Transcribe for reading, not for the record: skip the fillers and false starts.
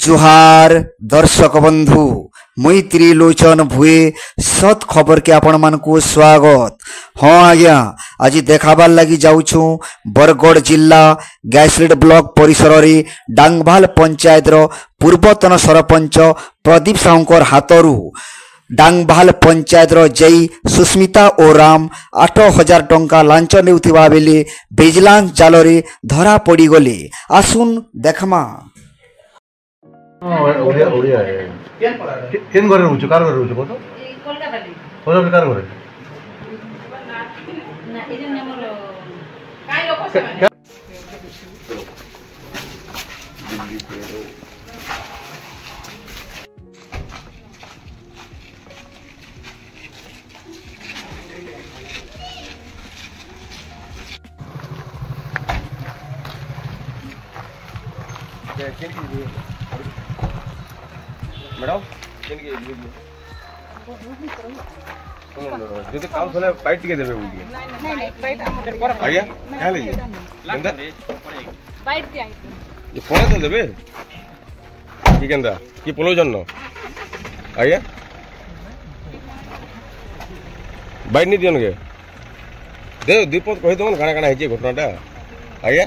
जुहार दर्शक बंधु मुई त्रिलोचन भुए सत खबर के आपण मान को स्वागत। हाँ आज्ञा आज देखाबार लगी जाऊँ बरगढ़ जिला गैसलिड ब्लॉक परिसर रे डांगभाल पंचायत रो पूर्वतन सरपंच प्रदीप साहूकर हाथरू डांगभाल पंचायत रो जई सुस्मिता ओराम 8,000 टंका लांच नेउथिबा बेले विजिलेंस जाल रे धरा पड़ी गले। आसुन देखमा। ओडिया ओडिया केन घरे रहउछ कार घरे रहउछ कोतो कोलकाता रे कोलकाता कार घरे ना ए जे हमर काय लोक से मैडम जो काम सोले पाइट के देबे बोलिए नहीं पाइट आया क्या लीजिए केंदा पाइट के आई ये फोन तो देबे की केंदा की पोलो जन्नो आया बाइट नहीं दियोनगे दे दीपक कहि दमन काना काना है घटनाटा आया